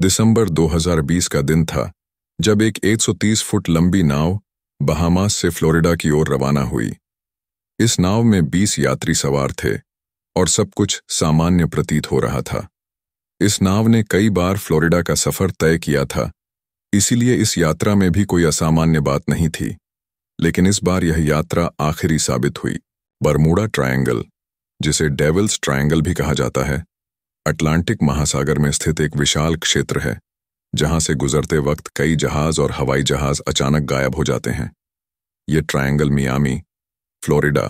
दिसंबर 2020 का दिन था जब एक 130 फुट लंबी नाव बहामास से फ्लोरिडा की ओर रवाना हुई। इस नाव में 20 यात्री सवार थे और सब कुछ सामान्य प्रतीत हो रहा था। इस नाव ने कई बार फ्लोरिडा का सफर तय किया था, इसीलिए इस यात्रा में भी कोई असामान्य बात नहीं थी। लेकिन इस बार यह यात्रा आखिरी साबित हुई। बरमूडा ट्रायंगल, जिसे डेविल्स ट्रायंगल भी कहा जाता है, अटलांटिक महासागर में स्थित एक विशाल क्षेत्र है जहां से गुजरते वक्त कई जहाज और हवाई जहाज अचानक गायब हो जाते हैं। ये triangle Miami, Florida,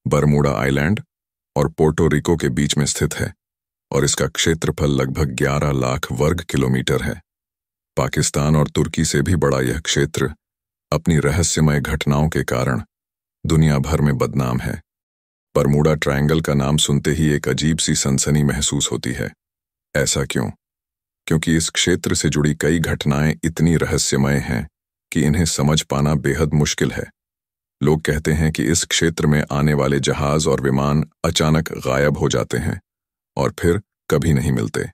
Bermuda island और पोर्टो रिको के बीच में स्थित है और इसका क्षेत्रफल लगभग 11 लाख वर्ग किलोमीटर है। पाकिस्तान और तुर्की से भी बड़ा यह क्षेत्र अपनी रहस्यमय घटनाओं के कारण दुनिया भर में बदनाम है। बरमूडा ट्रायंगल का नाम सुनते ही एक अजीब सी सनसनी महसूस होती है। ऐसा क्यों? क्योंकि इस क्षेत्र से जुड़ी कई घटनाएं इतनी रहस्यमय हैं कि इन्हें समझ पाना बेहद मुश्किल है। लोग कहते हैं कि इस क्षेत्र में आने वाले जहाज और विमान अचानक गायब हो जाते हैं और फिर कभी नहीं मिलते।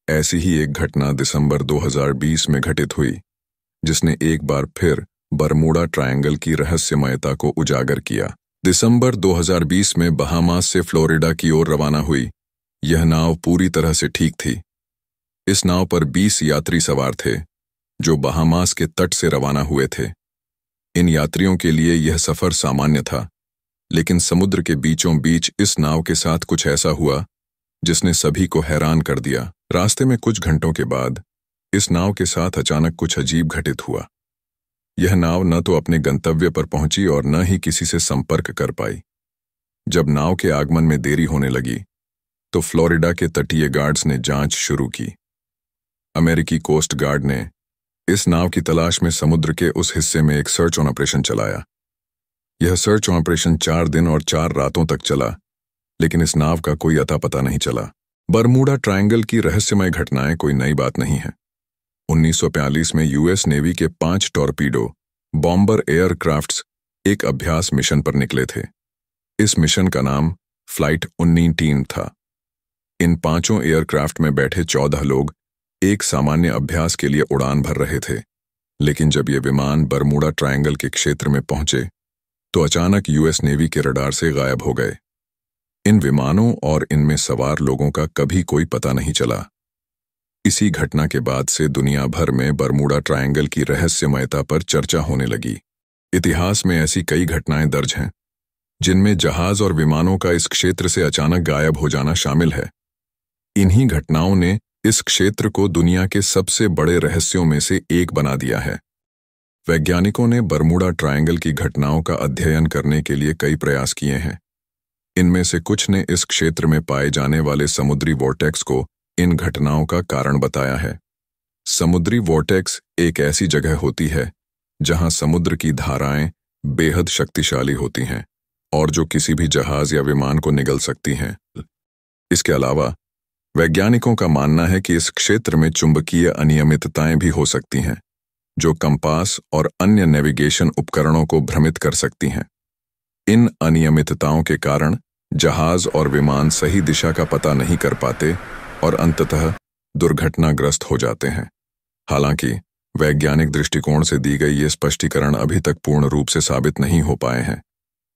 ऐसी ही एक घटना दिसंबर 2020 में घटित हुई, जिसने एक बार फिर बरमूडा ट्रायंगल की रहस्यमयता को उजागर किया। दिसंबर 2020 में बहामास से फ्लोरिडा की ओर रवाना हुई यह नाव पूरी तरह से ठीक थी। इस नाव पर 20 यात्री सवार थे जो बहामास के तट से रवाना हुए थे। इन यात्रियों के लिए यह सफर सामान्य था, लेकिन समुद्र के बीचों बीच इस नाव के साथ कुछ ऐसा हुआ जिसने सभी को हैरान कर दिया। रास्ते में कुछ घंटों के बाद इस नाव के साथ अचानक कुछ अजीब घटित हुआ। यह नाव न तो अपने गंतव्य पर पहुंची और न ही किसी से संपर्क कर पाई। जब नाव के आगमन में देरी होने लगी तो फ्लोरिडा के तटीय गार्ड्स ने जांच शुरू की। अमेरिकी कोस्ट गार्ड ने इस नाव की तलाश में समुद्र के उस हिस्से में एक सर्च ऑन ऑपरेशन चलाया। यह सर्च ऑन ऑपरेशन 4 दिन और 4 रातों तक चला, लेकिन इस नाव का कोई अता पता नहीं चला। बरमूडा ट्रायंगल की रहस्यमय घटनाएं कोई नई बात नहीं है। 1945 में यूएस नेवी के 5 टॉर्पीडो बॉम्बर एयरक्राफ्ट्स एक अभ्यास मिशन पर निकले थे। इस मिशन का नाम फ्लाइट 19 था। इन 5 एयरक्राफ्ट में बैठे 14 लोग एक सामान्य अभ्यास के लिए उड़ान भर रहे थे। लेकिन जब ये विमान बरमूडा ट्रायंगल के क्षेत्र में पहुंचे तो अचानक यूएस नेवी के रडार से गायब हो गए। इन विमानों और इनमें सवार लोगों का कभी कोई पता नहीं चला। इसी घटना के बाद से दुनिया भर में बरमूडा ट्रायंगल की रहस्यमयता पर चर्चा होने लगी। इतिहास में ऐसी कई घटनाएं दर्ज हैं जिनमें जहाज और विमानों का इस क्षेत्र से अचानक गायब हो जाना शामिल है। इन्हीं घटनाओं ने इस क्षेत्र को दुनिया के सबसे बड़े रहस्यों में से एक बना दिया है। वैज्ञानिकों ने बरमूडा ट्रायंगल की घटनाओं का अध्ययन करने के लिए कई प्रयास किए हैं। इनमें से कुछ ने इस क्षेत्र में पाए जाने वाले समुद्री वॉर्टेक्स को इन घटनाओं का कारण बताया है। समुद्री वॉर्टेक्स एक ऐसी जगह होती है जहां समुद्र की धाराएं बेहद शक्तिशाली होती हैं और जो किसी भी जहाज या विमान को निगल सकती हैं। इसके अलावा वैज्ञानिकों का मानना है कि इस क्षेत्र में चुंबकीय अनियमितताएं भी हो सकती हैं जो कंपास और अन्य नेविगेशन उपकरणों को भ्रमित कर सकती हैं। इन अनियमितताओं के कारण जहाज और विमान सही दिशा का पता नहीं कर पाते और अंततः दुर्घटनाग्रस्त हो जाते हैं। हालांकि वैज्ञानिक दृष्टिकोण से दी गई ये स्पष्टीकरण अभी तक पूर्ण रूप से साबित नहीं हो पाए हैं,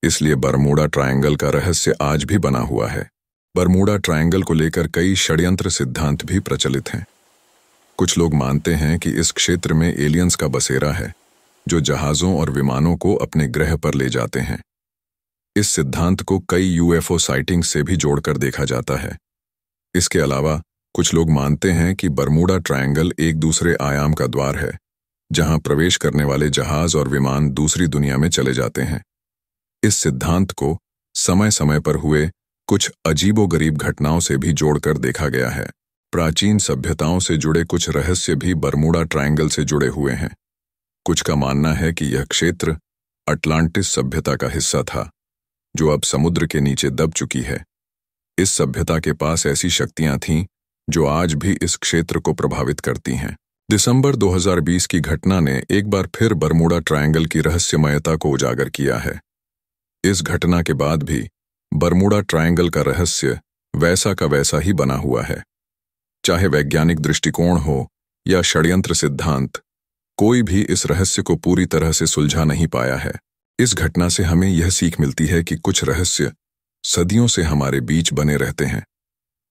इसलिए बरमूडा ट्रायंगल का रहस्य आज भी बना हुआ है। बरमूडा ट्रायंगल को लेकर कई षड्यंत्र सिद्धांत भी प्रचलित हैं। कुछ लोग मानते हैं कि इस क्षेत्र में एलियंस का बसेरा है जो जहाज़ों और विमानों को अपने ग्रह पर ले जाते हैं। इस सिद्धांत को कई यूएफओ साइटिंग से भी जोड़कर देखा जाता है। इसके अलावा कुछ लोग मानते हैं कि बरमूडा ट्रायंगल एक दूसरे आयाम का द्वार है जहां प्रवेश करने वाले जहाज और विमान दूसरी दुनिया में चले जाते हैं। इस सिद्धांत को समय समय पर हुए कुछ अजीबोगरीब घटनाओं से भी जोड़कर देखा गया है। प्राचीन सभ्यताओं से जुड़े कुछ रहस्य भी बरमूडा ट्रायंगल से जुड़े हुए हैं। कुछ का मानना है कि यह क्षेत्र अटलांटिस सभ्यता का हिस्सा था जो अब समुद्र के नीचे दब चुकी है। इस सभ्यता के पास ऐसी शक्तियां थीं जो आज भी इस क्षेत्र को प्रभावित करती हैं। दिसंबर 2020 की घटना ने एक बार फिर बरमूडा ट्रायंगल की रहस्यमयता को उजागर किया है। इस घटना के बाद भी बरमूडा ट्रायंगल का रहस्य वैसा का वैसा ही बना हुआ है। चाहे वैज्ञानिक दृष्टिकोण हो या षड्यंत्र सिद्धांत, कोई भी इस रहस्य को पूरी तरह से सुलझा नहीं पाया है। इस घटना से हमें यह सीख मिलती है कि कुछ रहस्य सदियों से हमारे बीच बने रहते हैं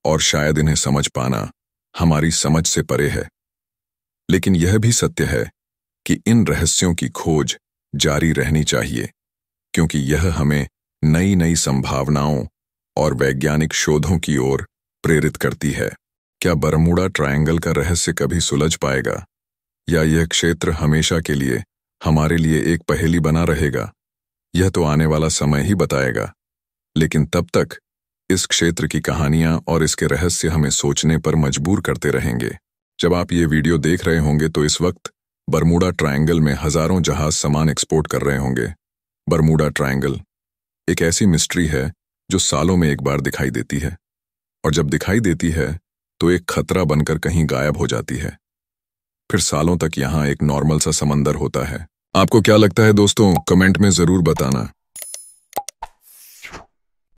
और शायद इन्हें समझ पाना हमारी समझ से परे है। लेकिन यह भी सत्य है कि इन रहस्यों की खोज जारी रहनी चाहिए, क्योंकि यह हमें नई नई संभावनाओं और वैज्ञानिक शोधों की ओर प्रेरित करती है। क्या बरमूडा ट्रायंगल का रहस्य कभी सुलझ पाएगा, या यह क्षेत्र हमेशा के लिए हमारे लिए एक पहेली बना रहेगा? यह तो आने वाला समय ही बताएगा। लेकिन तब तक इस क्षेत्र की कहानियां और इसके रहस्य हमें सोचने पर मजबूर करते रहेंगे। जब आप ये वीडियो देख रहे होंगे तो इस वक्त बरमूडा ट्रायंगल में हजारों जहाज सामान एक्सपोर्ट कर रहे होंगे। बरमूडा ट्रायंगल एक ऐसी मिस्ट्री है जो सालों में एक बार दिखाई देती है, और जब दिखाई देती है तो एक खतरा बनकर कहीं गायब हो जाती है। फिर सालों तक यहाँ एक नॉर्मल सा समंदर होता है। आपको क्या लगता है दोस्तों, कमेंट में जरूर बताना।